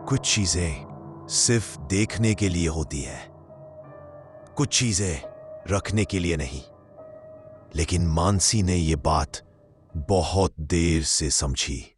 कुछ चीजें सिर्फ देखने के लिए होती है, कुछ चीजें रखने के लिए नहीं। लेकिन मानसी ने ये बात बहुत देर से समझी।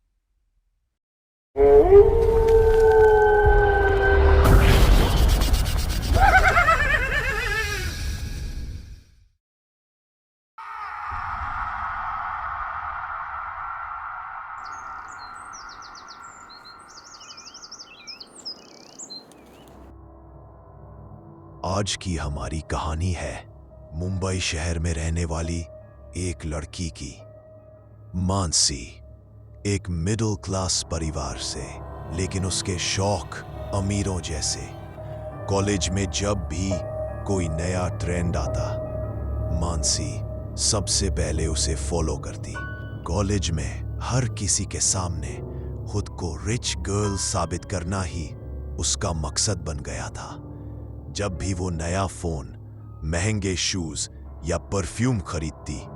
आज की हमारी कहानी है मुंबई शहर में रहने वाली एक लड़की की, मानसी। एक मिडिल क्लास परिवार से, लेकिन उसके शौक अमीरों जैसे। कॉलेज में जब भी कोई नया ट्रेंड आता, मानसी सबसे पहले उसे फॉलो करती। कॉलेज में हर किसी के सामने खुद को रिच गर्ल साबित करना ही उसका मकसद बन गया था। जब भी वो नया फोन, महंगे शूज या परफ्यूम खरीदती,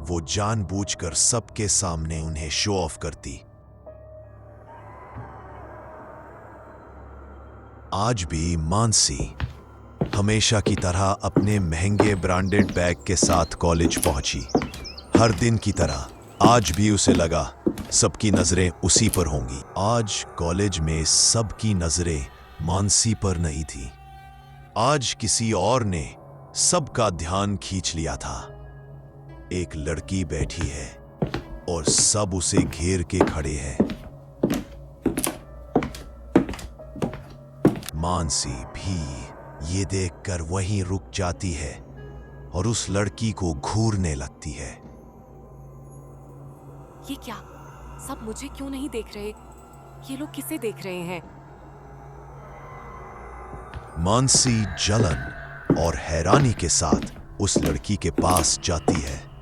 वो जानबूझकर सबके सामने उन्हें शो ऑफ करती। आज भी मानसी हमेशा की तरह अपने महंगे ब्रांडेड बैग के साथ कॉलेज पहुंची। हर दिन की तरह आज भी उसे लगा सबकी नजरें उसी पर होंगी। आज कॉलेज में सबकी नजरें मानसी पर नहीं थी। आज किसी और ने सबका ध्यान खींच लिया था। एक लड़की बैठी है और सब उसे घेर के खड़े हैं। मानसी भी ये देखकर वहीं रुक जाती है और उस लड़की को घूरने लगती है। ये क्या? सब मुझे क्यों नहीं देख रहे? ये लोग किसे देख रहे हैं? मानसी जलन और हैरानी के साथ उस लड़की के पास जाती है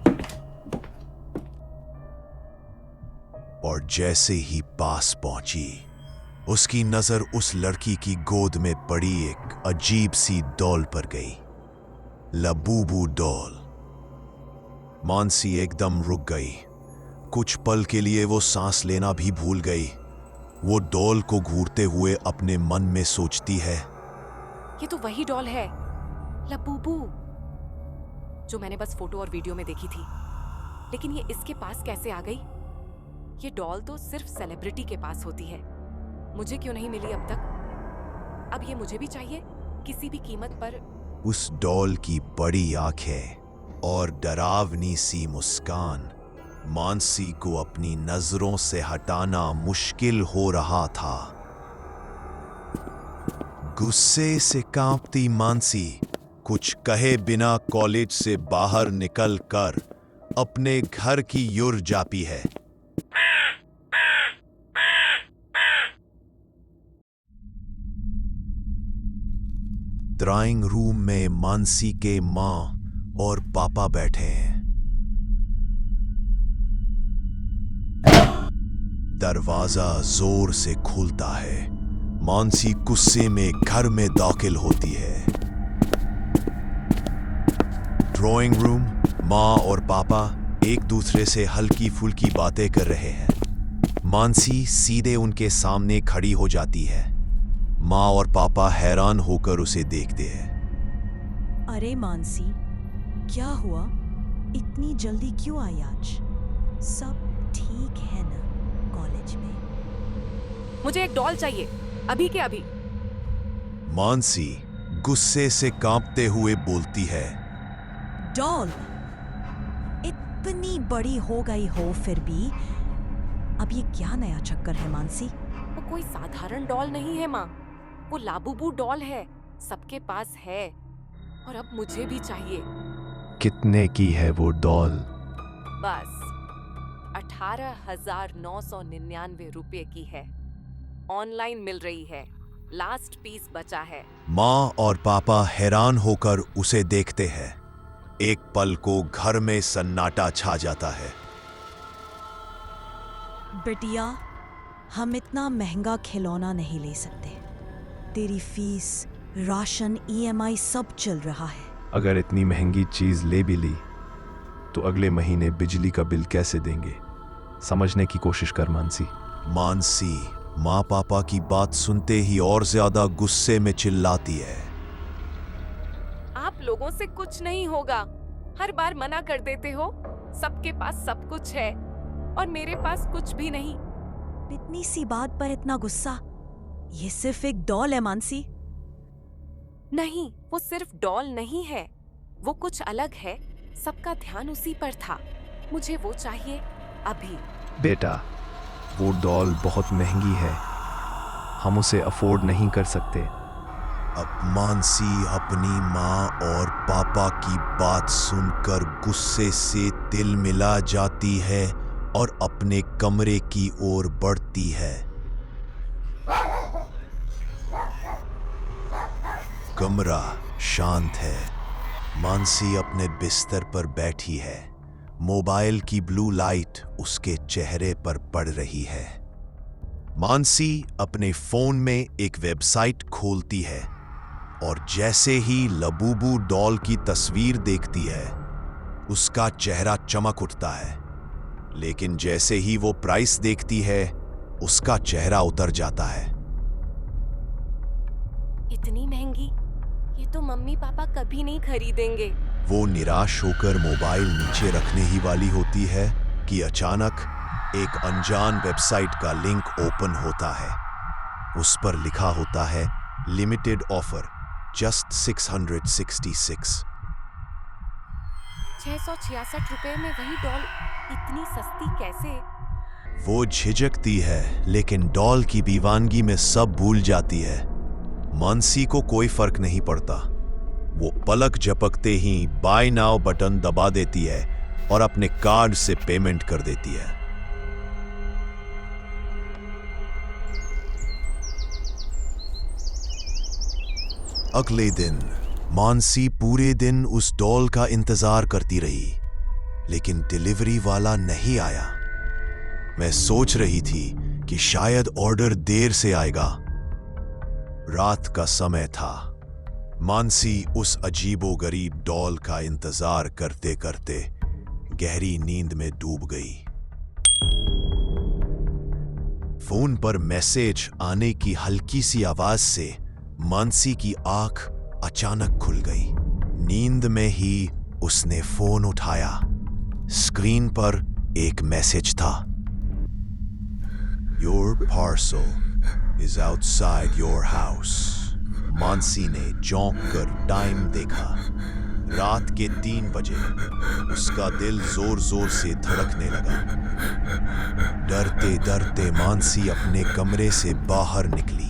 और जैसे ही पास पहुंची, उसकी नजर उस लड़की की गोद में पड़ी एक अजीब सी डॉल पर गई। Labubu doll. मानसी एकदम रुक गई। कुछ पल के लिए वो सांस लेना भी भूल गई। वो डॉल को घूरते हुए अपने मन में सोचती है, ये तो वही डॉल है, लबूबू, जो मैंने बस फोटो और वीडियो में देखी थी। लेकिन ये इसके पास कैसे आ गई? ये डॉल तो सिर्फ सेलिब्रिटी के पास होती है। मुझे क्यों नहीं मिली अब तक? अब ये मुझे भी चाहिए, किसी भी कीमत पर। उस डॉल की बड़ी आंखें और डरावनी सी मुस्कान मानसी को अपनी नजरों से हटाना मुश्किल हो रहा था। गुस्से से कांपती मानसी कुछ कहे बिना कॉलेज से बाहर निकलकर अपने घर की ओर जाती है। ड्राइंग रूम में मानसी के मां और पापा बैठे हैं। दरवाजा जोर से खुलता है। मानसी गुस्से में घर में दाखिल होती है। ड्राइंग रूम, माँ और पापा एक दूसरे से हल्की फुल्की बातें कर रहे हैं। मानसी सीधे उनके सामने खड़ी हो जाती है। माँ और पापा हैरान होकर उसे देखते हैं। अरे मानसी, क्या हुआ? इतनी जल्दी क्यों आई आज? सब ठीक है ना कॉलेज में? मुझे एक डॉल चाहिए, अभी के अभी। मानसी गुस्से से कांपते हुए बोलती है, डॉल? इतनी बड़ी हो गई हो फिर भी अब ये क्या नया चक्कर है मानसी? वो कोई साधारण डॉल नहीं है माँ, वो लाबूबू डॉल है। सबके पास है और अब मुझे भी चाहिए। कितने की है वो डॉल? बस 18,999 रुपए की है। ऑनलाइन मिल रही है, लास्ट पीस बचा है। माँ और पापा हैरान होकर उसे देखते हैं। एक पल को घर में सन्नाटा छा जाता है। बिटिया, हम इतना महंगा खिलौना नहीं ले सकते। तेरी फीस, राशन, ईएमआई सब चल रहा है। अगर इतनी महंगी चीज ले भी ली तो अगले महीने बिजली का बिल कैसे देंगे? समझने की कोशिश कर मानसी। मानसी माँ पापा की बात सुनते ही और ज्यादा गुस्से में चिल्लाती है। आप लोगों से कुछ नहीं होगा। हर बार मना कर देते हो। सबके पास सब कुछ है और मेरे पास कुछ भी नहीं। इतनी सी बात पर इतना गुस्सा? ये सिर्फ एक डॉल है मानसी। नहीं, वो सिर्फ डॉल नहीं है, वो कुछ अलग है। सबका ध्यान उसी पर था। मुझे वो चाहिए अभी। बेटा, वो डॉल बहुत महंगी है, हम उसे अफोर्ड नहीं कर सकते। अब मानसी अपनी माँ और पापा की बात सुनकर गुस्से से तिल मिला जाती है और अपने कमरे की ओर बढ़ती है। कमरा शांत है। मानसी अपने बिस्तर पर बैठी है। मोबाइल की ब्लू लाइट उसके चेहरे पर पड़ रही है। मानसी अपने फोन में एक वेबसाइट खोलती है और जैसे ही लबूबू डॉल की तस्वीर देखती है, उसका चेहरा चमक उठता है। लेकिन जैसे ही वो प्राइस देखती है, उसका चेहरा उतर जाता है। इतनी महंगी? ये तो मम्मी पापा कभी नहीं खरीदेंगे। वो निराश होकर मोबाइल नीचे रखने ही वाली होती है कि अचानक एक अनजान वेबसाइट का लिंक ओपन होता है। उस पर लिखा होता है लिमिटेड ऑफर, जस्ट 666। 666 रुपए में वही डॉल इतनी सस्ती कैसे? वो झिझकती है, लेकिन डॉल की दीवानगी में सब भूल जाती है। मानसी को कोई फर्क नहीं पड़ता। वो पलक झपकते ही बाय नाउ बटन दबा देती है और अपने कार्ड से पेमेंट कर देती है। अगले दिन मानसी पूरे दिन उस डॉल का इंतजार करती रही, लेकिन डिलीवरी वाला नहीं आया। मैं सोच रही थी कि शायद ऑर्डर देर से आएगा। रात का समय था। मानसी उस अजीबोगरीब डॉल का इंतजार करते करते गहरी नींद में डूब गई। फोन पर मैसेज आने की हल्की सी आवाज से मानसी की आंख अचानक खुल गई। नींद में ही उसने फोन उठाया। स्क्रीन पर एक मैसेज था। Your parcel is outside your house. Mansi ने चौंक कर टाइम देखा। रात के 3 बजे। उसका दिल जोर जोर से धड़कने लगा। डरते डरते मानसी अपने कमरे से बाहर निकली।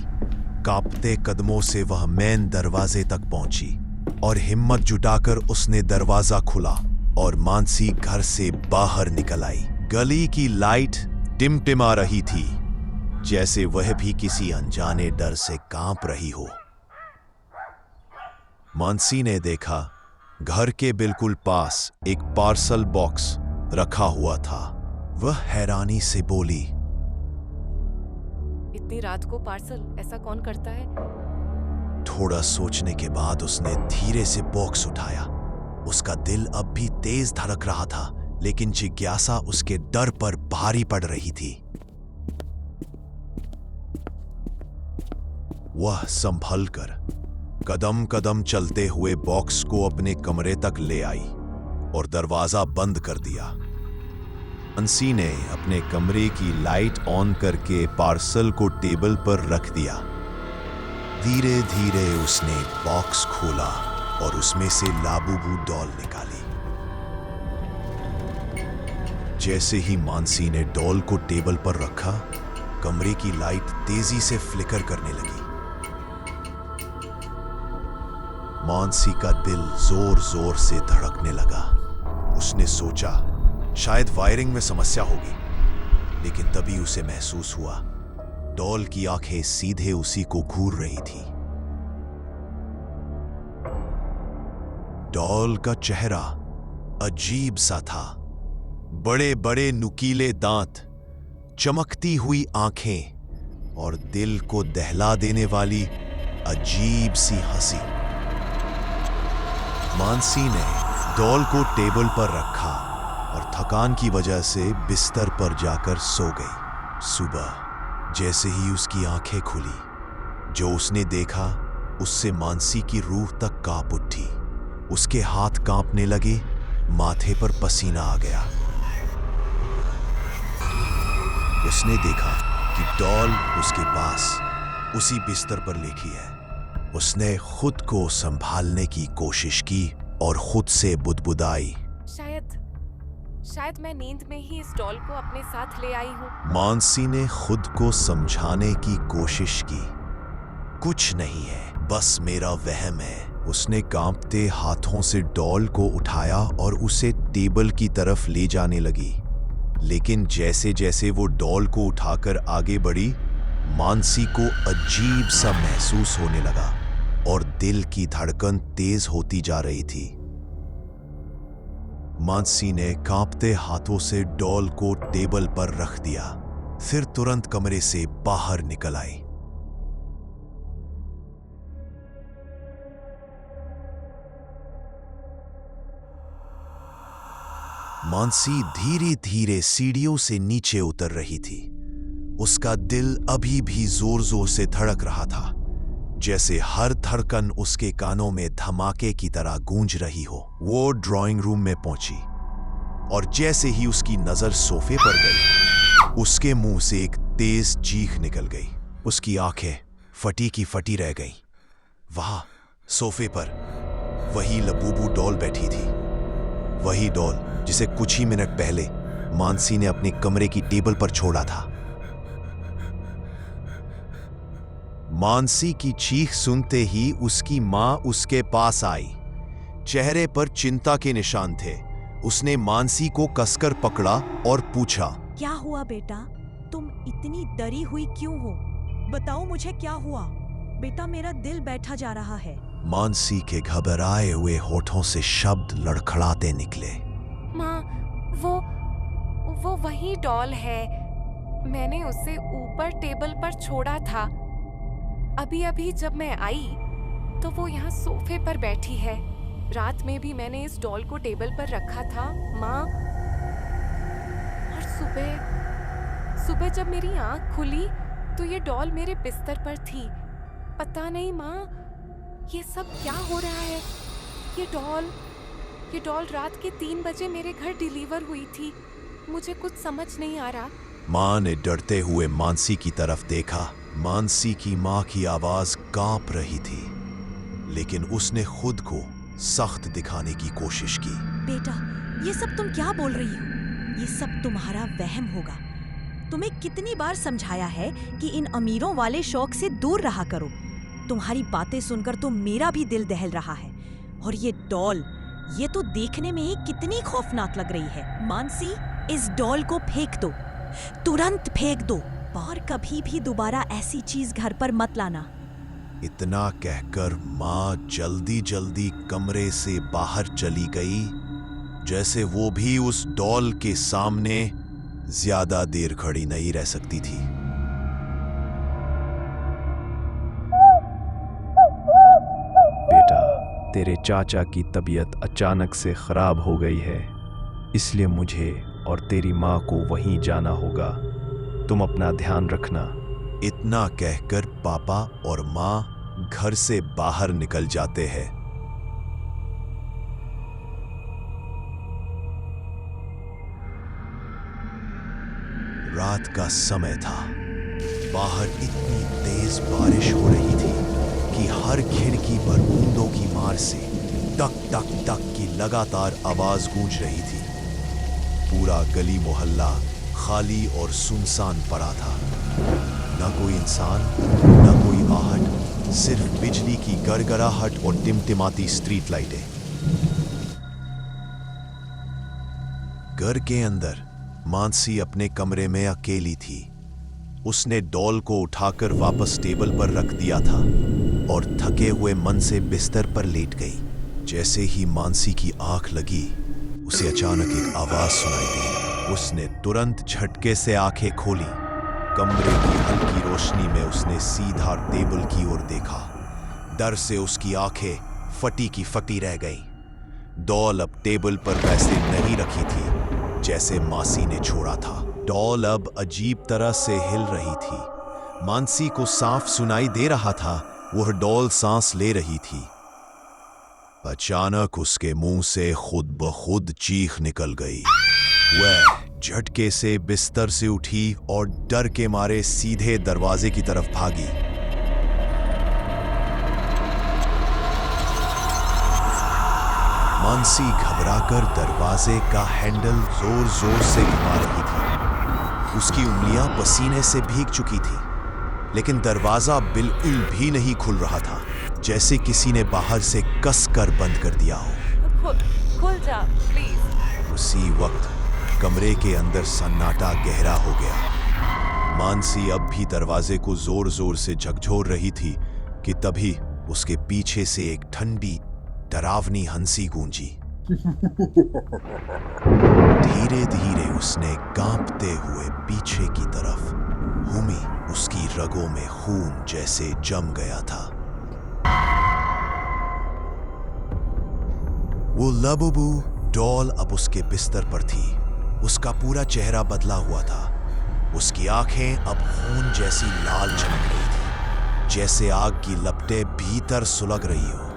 कांपते कदमों से वह मेन दरवाजे तक पहुंची और हिम्मत जुटाकर उसने दरवाजा खुला और मानसी घर से बाहर निकल आई। गली की लाइट टिमटिमा रही थी, जैसे वह भी किसी अनजाने डर से कांप रही हो। मानसी ने देखा घर के बिल्कुल पास एक पार्सल बॉक्स रखा हुआ था। वह हैरानी से बोली, इतनी रात को पार्सल ऐसा कौन करता है? थोड़ा सोचने के बाद उसने धीरे से बॉक्स उठाया। उसका दिल अब भी तेज धड़क रहा था, लेकिन जिज्ञासा उसके डर पर भारी पड़ रही थी। वह संभल कर कदम कदम चलते हुए बॉक्स को अपने कमरे तक ले आई और दरवाजा बंद कर दिया। मानसी ने अपने कमरे की लाइट ऑन करके पार्सल को टेबल पर रख दिया। धीरे धीरे उसने बॉक्स खोला और उसमें से लाबूबू डॉल निकाली। जैसे ही मानसी ने डॉल को टेबल पर रखा, कमरे की लाइट तेजी से फ्लिकर करने लगी। मानसी का दिल जोर जोर से धड़कने लगा। उसने सोचा शायद वायरिंग में समस्या होगी, लेकिन तभी उसे महसूस हुआ डॉल की आंखें सीधे उसी को घूर रही थी। डॉल का चेहरा अजीब सा था। बड़े बड़े नुकीले दांत, चमकती हुई आंखें और दिल को दहला देने वाली अजीब सी हंसी। मानसी ने डॉल को टेबल पर रखा और थकान की वजह से बिस्तर पर जाकर सो गई। सुबह जैसे ही उसकी आंखें खुली, जो उसने देखा उससे मानसी की रूह तक कांप उठी। उसके हाथ कांपने लगे, माथे पर पसीना आ गया। उसने देखा कि डॉल उसके पास उसी बिस्तर पर लेटी है। उसने खुद को संभालने की कोशिश की और खुद से बुदबुदाई, शायद मैं नींद में ही इस डॉल को अपने साथ ले आई हूँ। मानसी ने खुद को समझाने की कोशिश की, कुछ नहीं है, बस मेरा वहम है। उसने कांपते हाथों से डॉल को उठाया और उसे टेबल की तरफ ले जाने लगी। लेकिन जैसे जैसे वो डॉल को उठाकर आगे बढ़ी, मानसी को अजीब सा महसूस होने लगा और दिल की धड़कन तेज होती जा रही थी। मानसी ने कांपते हाथों से डॉल को टेबल पर रख दिया, फिर तुरंत कमरे से बाहर निकल आई। मानसी धीरे धीरे सीढ़ियों से नीचे उतर रही थी। उसका दिल अभी भी जोर जोर से धड़क रहा था, जैसे हर धड़कन उसके कानों में धमाके की तरह गूंज रही हो। वो ड्राइंग रूम में पहुंची और जैसे ही उसकी नजर सोफे पर गई, उसके मुंह से एक तेज चीख निकल गई। उसकी आंखें फटी की फटी रह गईं। वहां सोफे पर वही लबूबू डॉल बैठी थी, वही डॉल जिसे कुछ ही मिनट पहले मानसी ने अपने कमरे की टेबल पर छोड़ा था। मानसी की चीख सुनते ही उसकी मां उसके पास आई। चेहरे पर चिंता के निशान थे। उसने मानसी को कसकर पकड़ा और पूछा, क्या हुआ बेटा? तुम इतनी डरी हुई क्यों हो? बताओ मुझे क्या हुआ? बेटा मेरा दिल बैठा जा रहा है। मानसी के घबराए हुए होठों से शब्द लड़खड़ाते निकले। माँ, वो वही डॉल है। मैंने उसे ऊपर टेबल पर छोड़ा था। अभी अभी जब मैं आई तो वो यहाँ सोफे पर बैठी है। रात में भी मैंने इस डॉल को टेबल पर रखा था माँ। और सुबह जब मेरी आँख खुली तो ये डॉल मेरे बिस्तर पर थी। पता नहीं माँ, ये सब क्या हो रहा है? ये डॉल रात के 3 बजे मेरे घर डिलीवर हुई थी। मुझे कुछ समझ नहीं आ रहा। मां ने डरते हुए मानसी की तरफ देखा। मानसी की मां की आवाज कांप रही थी, लेकिन उसने खुद को सख्त दिखाने की कोशिश की। बेटा, ये सब तुम क्या बोल रही हो? ये सब तुम्हारा वहम होगा। तुम्हें कितनी बार समझाया है कि इन अमीरों वाले शौक से दूर रहा करो। तुम्हारी बातें सुनकर तो मेरा भी दिल दहल रहा है। और ये डॉल, ये तो देखने में ही कितनी खौफनाक लग रही है। मानसी, इस डॉल को फेंक दो, तुरंत फेंक दो, और कभी भी दोबारा ऐसी चीज घर पर मत लाना। इतना कहकर मां जल्दी जल्दी कमरे से बाहर चली गई, जैसे वो भी उस डॉल के सामने ज्यादा देर खड़ी नहीं रह सकती थी। बेटा, तेरे चाचा की तबीयत अचानक से खराब हो गई है, इसलिए मुझे और तेरी माँ को वहीं जाना होगा। तुम अपना ध्यान रखना। इतना कहकर पापा और मां घर से बाहर निकल जाते हैं। रात का समय था। बाहर इतनी तेज बारिश हो रही थी कि हर खिड़की पर बूंदों की मार से टक टक टक की लगातार आवाज गूंज रही थी। पूरा गली मोहल्ला खाली और सुनसान पड़ा था। न कोई इंसान, न कोई आहट, सिर्फ बिजली की गड़गड़ाहट और टिमटिमाती स्ट्रीट लाइटें। घर के अंदर मानसी अपने कमरे में अकेली थी। उसने डॉल को उठाकर वापस टेबल पर रख दिया था और थके हुए मन से बिस्तर पर लेट गई। जैसे ही मानसी की आंख लगी, उसे अचानक एक आवाज सुनाई दी। उसने तुरंत झटके से आंखें खोली। कमरे की हल्की रोशनी में उसने सीधा टेबल की ओर देखा। डर से उसकी आंखें फटी की फटी रह गईं। डॉल अब टेबल पर वैसे नहीं रखी थी जैसे मासी ने छोड़ा था। डॉल अब अजीब तरह से हिल रही थी। मानसी को साफ सुनाई दे रहा था, वह डॉल सांस ले रही थी। अचानक उसके मुंह से खुद ब खुद चीख निकल गई। वह झटके से बिस्तर से उठी और डर के मारे सीधे दरवाजे की तरफ भागी। मानसी घबराकर दरवाजे का हैंडल जोर जोर से घुमा रही थी। उसकी उंगलियां पसीने से भीग चुकी थी, लेकिन दरवाजा बिल्कुल भी नहीं खुल रहा था, जैसे किसी ने बाहर से कसकर बंद कर दिया हो। खुल जा प्लीज। उसी वक्त कमरे के अंदर सन्नाटा गहरा हो गया। मानसी अब भी दरवाजे को जोर जोर से झकझोर रही थी कि तभी उसके पीछे से एक ठंडी डरावनी हंसी गूंजी। धीरे धीरे उसने कांपते हुए पीछे की तरफ घूमी। उसकी रगों में खून जैसे जम गया था। वो लबुबू डॉल अब उसके बिस्तर पर थी। उसका पूरा चेहरा बदला हुआ था। उसकी आंखें अब खून जैसी लाल चमक रही थी, जैसे आग की लपटें भीतर सुलग रही हो।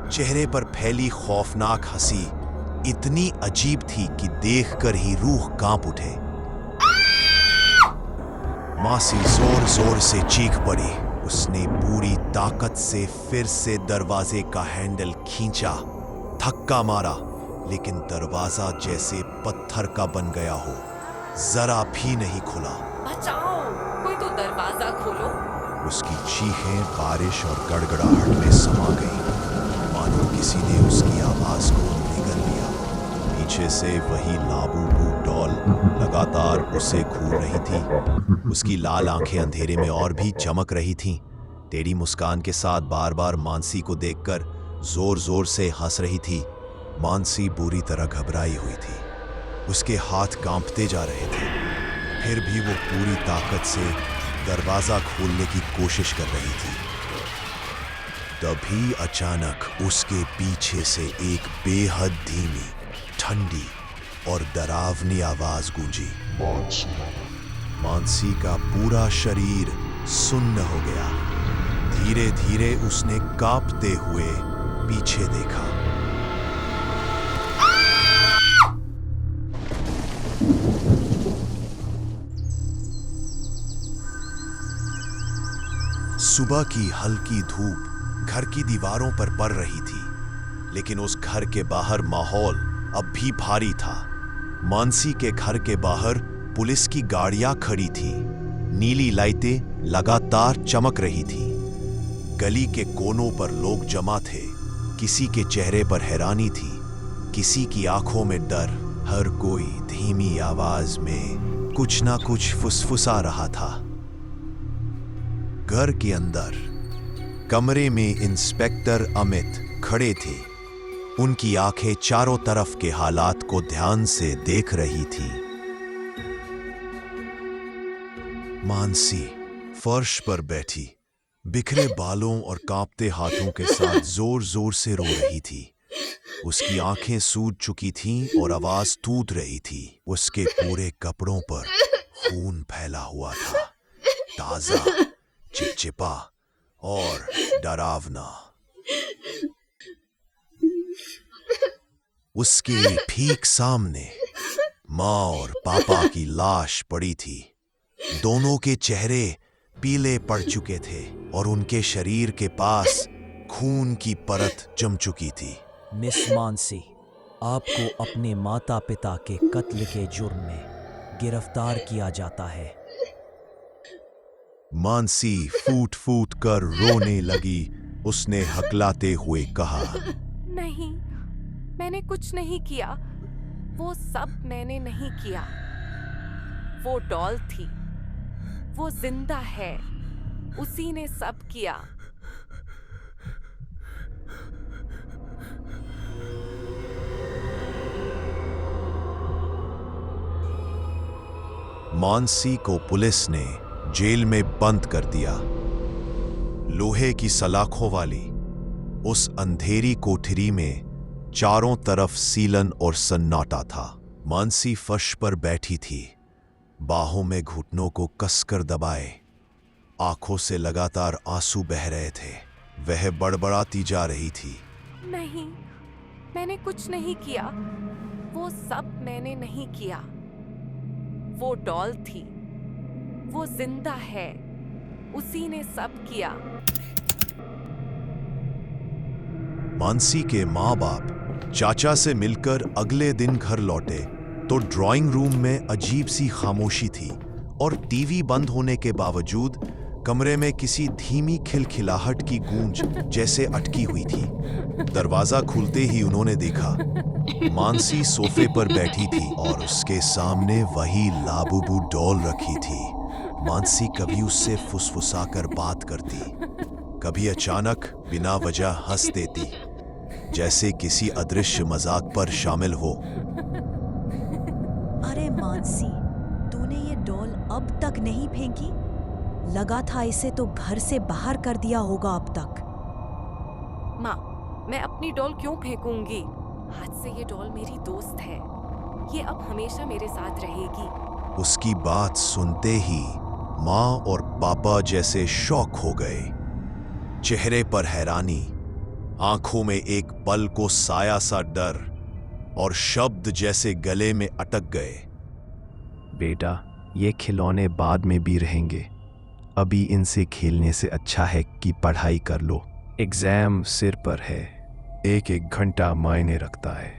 चेहरे पर फैली खौफनाक हंसी इतनी अजीब थी कि देखकर ही रूह कांप उठे। मासी जोर जोर से चीख पड़ी। उसने पूरी ताकत से फिर से दरवाजे का हैंडल खींचा, धक्का मारा, लेकिन दरवाजा जैसे पत्थर का बन गया हो, जरा भी नहीं खुला। बचाओ, कोई तो दरवाजा खोलो। उसकी चीखें बारिश और गड़गड़ाहट में समा गई, मानो किसी ने उसकी आवाज को निगल लिया। पीछे से वही लाबूबू डॉल लगातार उसे घूर रही थी। उसकी लाल आंखें अंधेरे में और भी चमक रही थीं। टेढ़ी मुस्कान के साथ बार बार मानसी को देखकर जोर जोर से हंस रही थी। मानसी बुरी तरह घबराई हुई थी। उसके हाथ कांपते जा रहे थे, फिर भी वो पूरी ताकत से दरवाजा खोलने की कोशिश कर रही थी। तभी अचानक उसके पीछे से एक बेहद धीमी, ठंडी और डरावनी आवाज गूंजी। मानसी का पूरा शरीर सुन्न हो गया। धीरे धीरे उसने कांपते हुए पीछे देखा। सुबह की हल्की धूप घर की दीवारों पर पड़ रही थी, लेकिन उस घर के बाहर माहौल अब भी भारी था। मानसी के घर के बाहर पुलिस की गाड़ियां खड़ी थी। नीली लाइटें लगातार चमक रही थी। गली के कोनों पर लोग जमा थे। किसी के चेहरे पर हैरानी थी, किसी की आंखों में डर। हर कोई धीमी आवाज में कुछ ना कुछ फुसफुसा रहा था। घर के अंदर कमरे में इंस्पेक्टर अमित खड़े थे। उनकी आंखें चारों तरफ के हालात को ध्यान से देख रही थी। मानसी फर्श पर बैठी, बिखरे बालों और कांपते हाथों के साथ जोर जोर से रो रही थी। उसकी आंखें सूज चुकी थीं और आवाज टूट रही थी। उसके पूरे कपड़ों पर खून फैला हुआ था, ताजा, चिपचिपा और डरावना। उसके ठीक सामने माँ और पापा की लाश पड़ी थी। दोनों के चेहरे पीले पड़ चुके थे और उनके शरीर के पास खून की परत जम चुकी थी। मिस मानसी, आपको अपने माता पिता के कत्ल के जुर्म में गिरफ्तार किया जाता है। मानसी फूट फूट कर रोने लगी। उसने हकलाते हुए कहा, नहीं, मैंने कुछ नहीं किया। वो सब मैंने नहीं किया। वो डॉल थी, वो जिंदा है, उसी ने सब किया। मानसी को पुलिस ने जेल में बंद कर दिया। लोहे की सलाखों वाली उस अंधेरी कोठरी में चारों तरफ सीलन और सन्नाटा था। मानसी फर्श पर बैठी थी, बाहों में घुटनों को कसकर दबाए, आंखों से लगातार आंसू बह रहे थे। वह बड़बड़ाती जा रही थी। नहीं, मैंने कुछ नहीं किया। वो सब मैंने नहीं किया। वो डॉल थी, वो जिंदा है, उसी ने सब किया। मानसी के माँ बाप चाचा से मिलकर अगले दिन घर लौटे तो ड्राइंग रूम में अजीब सी खामोशी थी और टीवी बंद होने के बावजूद कमरे में किसी धीमी खिलखिलाहट की गूंज जैसे अटकी हुई थी। दरवाजा खुलते ही उन्होंने देखा मानसी सोफे पर बैठी थी और उसके सामने वही लाबुबू डॉल रखी थी। मानसी कभी उससे फुसफुसाकर बात करती, कभी अचानक बिना वजह हंस देती, जैसे किसी अदृश्य मजाक पर शामिल हो। अरे मानसी, तूने ये डॉल अब तक नहीं फेंकी? लगा था इसे तो घर से बाहर कर दिया होगा अब तक। माँ, मैं अपनी डॉल क्यों फेंकूंगी? आज से ये डॉल मेरी दोस्त है। ये अब हमेशा मेरे साथ रहेगी। उसकी बात सुनते ही माँ और पापा जैसे शॉक हो गए। चेहरे पर हैरानी, आंखों में एक पल को साया सा डर और शब्द जैसे गले में अटक गए। बेटा, ये खिलौने बाद में भी रहेंगे। अभी इनसे खेलने से अच्छा है कि पढ़ाई कर लो। एग्जाम सिर पर है। एक एक घंटा मायने रखता है।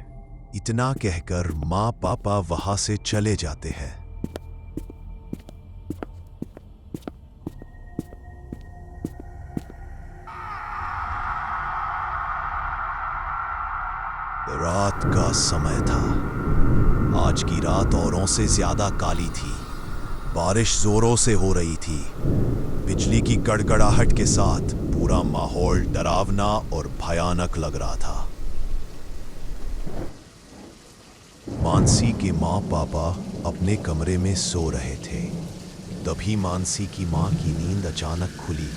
इतना कहकर माँ पापा वहां से चले जाते हैं। रात का समय था। आज की रात औरों से ज्यादा काली थी। बारिश जोरों से हो रही थी। बिजली की गड़गड़ाहट के साथ पूरा माहौल डरावना और भयानक लग रहा था। मानसी के माँ पापा अपने कमरे में सो रहे थे। तभी मानसी की माँ की नींद अचानक खुली।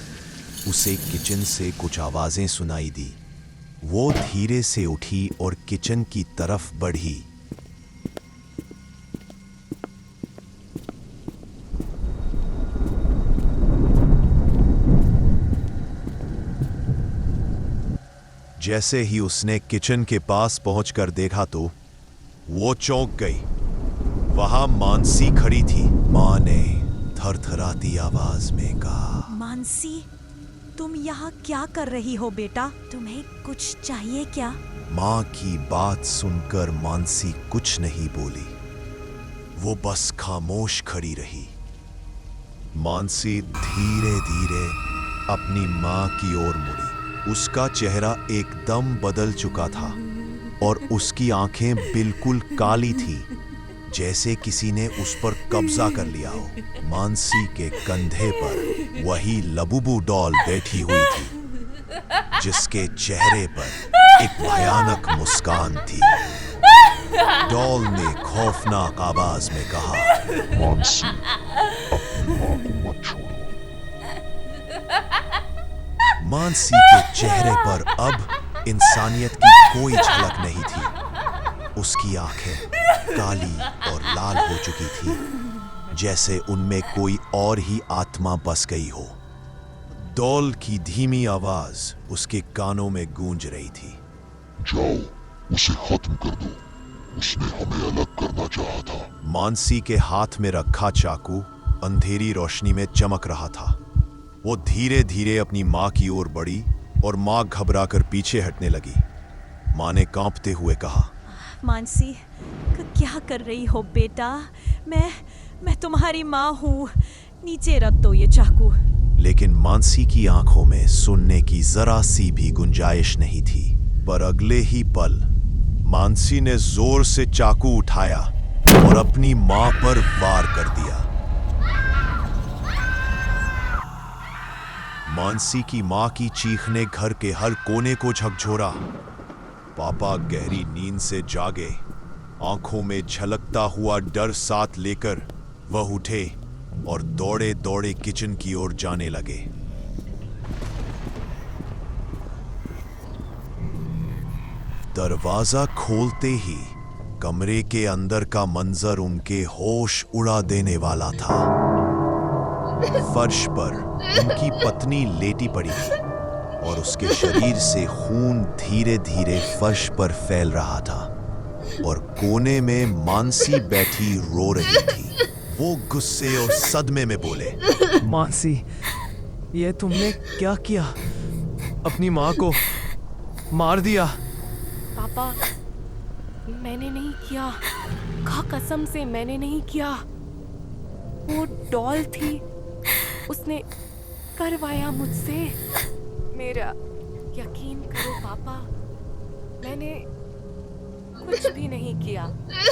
उसे किचन से कुछ आवाजें सुनाई दी। वो धीरे से उठी और किचन की तरफ बढ़ी। जैसे ही उसने किचन के पास पहुंचकर देखा तो वो चौंक गई। वहां मानसी खड़ी थी। मां ने थरथराती आवाज में कहा, मानसी, तुम यहाँ क्या कर रही हो बेटा? तुम्हें कुछ चाहिए क्या? मां की बात सुनकर मानसी कुछ नहीं बोली। वो बस खामोश खड़ी रही। मानसी धीरे धीरे अपनी मां की ओर मुड़ी। उसका चेहरा एकदम बदल चुका था और उसकी आंखें बिल्कुल काली थी, जैसे किसी ने उस पर कब्जा कर लिया हो। मानसी के कंधे पर वही लबुबू डॉल बैठी हुई थी, जिसके चेहरे पर एक भयानक मुस्कान थी। डॉल ने खौफनाक आवाज में कहा, मानसी, अपनी मां को मत छोड़ो। मानसी के चेहरे पर अब इंसानियत की कोई झलक नहीं थी। उसकी आंखें काली और लाल हो चुकी थी, जैसे उनमें कोई और ही आत्मा बस गई हो। डॉल की धीमी आवाज उसके कानों में गूंज रही थी। जाओ, उसे खत्म कर दो। उसने हमें अलग करना चाहा था। मानसी के हाथ में रखा चाकू अंधेरी रोशनी में चमक रहा था। वो धीरे धीरे अपनी मां की ओर बढ़ी और मां घबराकर पीछे हटने लगी। मां ने कांपते हुए कहा, मानसी, क्या कर रही हो बेटा? मैं तुम्हारी माँ हूँ। नीचे रख दो ये चाकू। लेकिन मानसी की आंखों में सुनने की जरा सी भी गुंजाइश नहीं थी। पर अगले ही पल मानसी ने जोर से चाकू उठाया और अपनी मां पर वार कर दिया। मानसी की मां की चीख ने घर के हर कोने को झकझोरा। पापा गहरी नींद से जागे। आंखों में झलकता हुआ डर साथ लेकर वह उठे और दौड़े दौड़े किचन की ओर जाने लगे। दरवाजा खोलते ही कमरे के अंदर का मंजर उनके होश उड़ा देने वाला था। फर्श पर उनकी पत्नी लेटी पड़ी थी और उसके शरीर से खून धीरे धीरे फर्श पर फैल रहा था और कोने में मानसी बैठी रो रही थी। वो गुस्से और सदमे में बोले, मानसी, ये तुमने क्या किया? अपनी माँ को मार दिया। पापा, मैंने नहीं किया, कसम से मैंने नहीं किया। वो डॉल थी, उसने करवाया मुझसे। मेरा यकीन करो पापा, मैंने कुछ भी नहीं किया।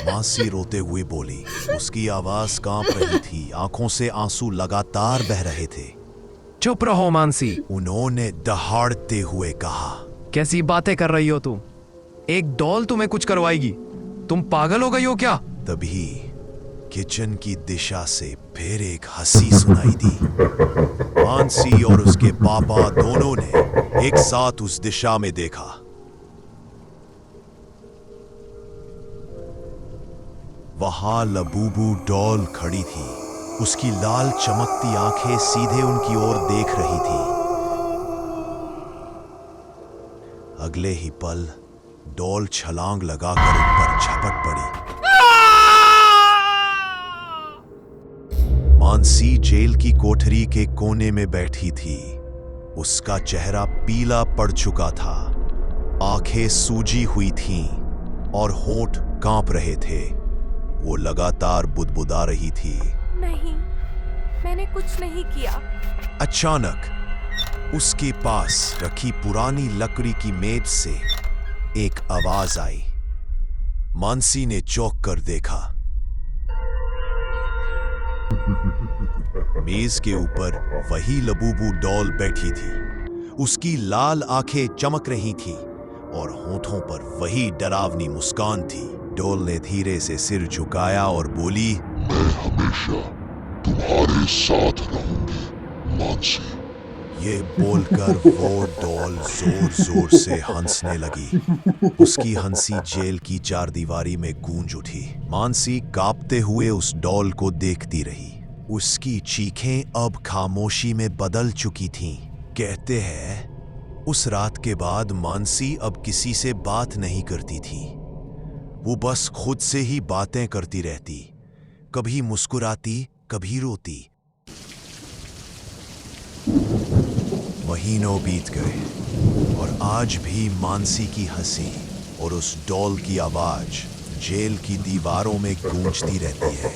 मासी रोते हुए बोली। उसकी आवाज कांप रही थी, आंखों से आंसू लगातार बह रहे थे। चुप रहो मानसी। उन्होंने दहाड़ते हुए कहा, कैसी बातें कर रही हो तुम? एक डॉल तुम्हें कुछ करवाएगी? तुम पागल हो गई हो क्या? तभी किचन की दिशा से फिर एक हंसी सुनाई दी। मानसी और उसके पापा दोनों ने एक साथ उस दिशा में देखा। वहां लबूबू डॉल खड़ी थी। उसकी लाल चमकती आंखें सीधे उनकी ओर देख रही थी। अगले ही पल डॉल छलांग लगाकर उन पर झपट पड़ी। मानसी जेल की कोठरी के कोने में बैठी थी। उसका चेहरा पीला पड़ चुका था, आंखें सूजी हुई थीं और होंठ कांप रहे थे। वो लगातार बुदबुदा रही थी। नहीं, मैंने कुछ नहीं किया। अचानक उसके पास रखी पुरानी लकड़ी की मेज से एक आवाज आई। मानसी ने चौंक कर देखा। मेज के ऊपर वही लबूबू डॉल बैठी थी। उसकी लाल आंखें चमक रही थी और होठों पर वही डरावनी मुस्कान थी। डॉल ने धीरे से सिर झुकाया और बोली, मैं हमेशा तुम्हारे साथ रहूंगी मानसी। ये बोलकर वो डॉल जोर जोर से हंसने लगी। उसकी हंसी जेल की चारदीवारी में गूंज उठी। मानसी कांपते हुए उस डॉल को देखती रही। उसकी चीखें अब खामोशी में बदल चुकी थीं। कहते हैं उस रात के बाद मानसी अब किसी से बात नहीं करती थी। वो बस खुद से ही बातें करती रहती, कभी मुस्कुराती, कभी रोती। महीनों बीत गए और आज भी मानसी की हंसी और उस डॉल की आवाज जेल की दीवारों में गूंजती रहती है।